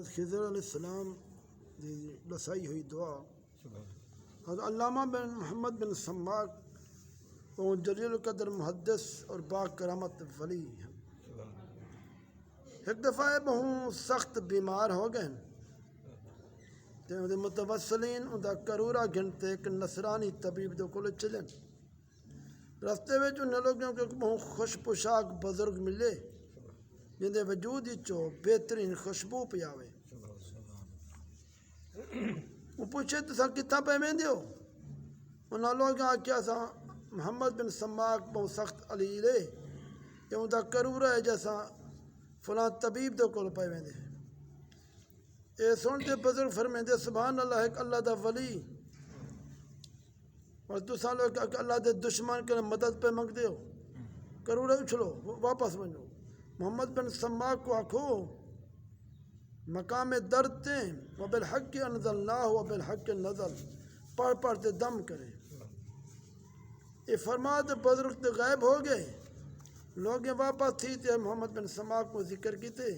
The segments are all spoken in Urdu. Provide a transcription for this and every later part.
حضرت خضر علیہ السلام دی رسائی ہوئی دعا حضرت علامہ بن محمد بن سماک وہ جلیل القدر محدث اور با کرامت ولی ہیں۔ ایک دفعہ بہوں سخت بیمار ہو گئے تے اُن متوسلین ان دا کرورا گھنتے ایک نصرانی طبیب دے کول چلن۔ رستے وچ ان لوگوں کے بہوں خوش پوشاک بزرگ ملے جن دے وجود چو بہترین خوشبو پیاوے۔ وہ پوچھے تساں کتھاں پہ ویندے ہو؟ انہاں لوگاں آکھیا اساں محمد بن سماک بہوں سخت علیل ہے کہ ان دا کرورا ہے جیسا فلاں طبیب دے کول پہ ویندے۔ اے سن کے بزرگ فرمیندے سبحان اللہ ایک اللہ دا ولی اور تساں لوگ کہ اللہ دے دشمن کے مدد پہ منگدے ہو، کرورے اچھلو واپس ونجو۔ محمد بن سماک کو آکھو مقام درد تیں وبالحق انزلناہ وبالحق نزل پڑھ پڑھ تے دم کرے۔ یہ فرمات بزرگ تے غائب ہو گئے۔ لوگیں واپس تھی تے محمد بن سماک کو ذکر کیتے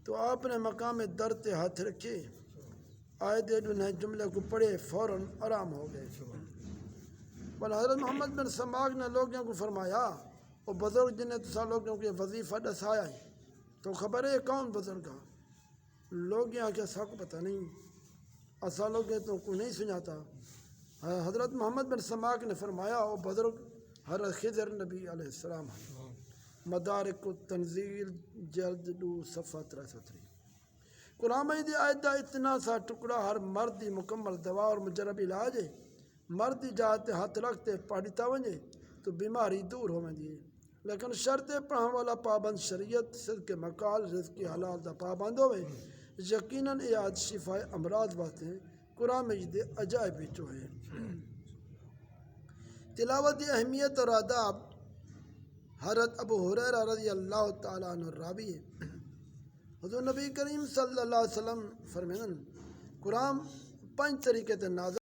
تو آپ نے مقام درد تے ہاتھ رکھے، آئے دے انہیں جملے کو پڑھے فوراً آرام ہو گئے۔ بل حضرت محمد بن سماک نے لوگوں کو فرمایا وہ بزرگ جنہیں تسا لوگوں کے وظیفہ دسایا ہے تو خبر ہے کون بزرگ ہے؟ لوگ یہاں کے سا کو پتہ نہیں، اسا لوگ تو کو نہیں سناتا۔ حضرت محمد بن سماک نے فرمایا وہ بزرگ حضرت خضر نبی علیہ السلام ہے۔ مدارک التنزیل جلد 2 صفحہ 63۔ قرآن مجید آیت دا اتنا سا ٹکڑا ہر مرد دی مکمل دوا اور مجرب علاج ہے۔ مرد دی جاتے ہاتھ رکھتے پڑھتا ونجے تو بیماری دور ہو ویندی ہے، لیکن شرط پڑھن والا پابند شریعت صدق مقال رزق حلال دا پابند ہوئے یقیناً ایاد شفا امراض واسطے قرآن مجید عجائب وچوں ہے۔ تلاوت کی اہمیت اور آداب حضرت ابو ہریرہ رضی اللہ تعالیٰ عنہ راوی ہے۔ حضور نبی کریم صلی اللہ علیہ وسلم فرمائیں قرآن 5 طریقے تے نازل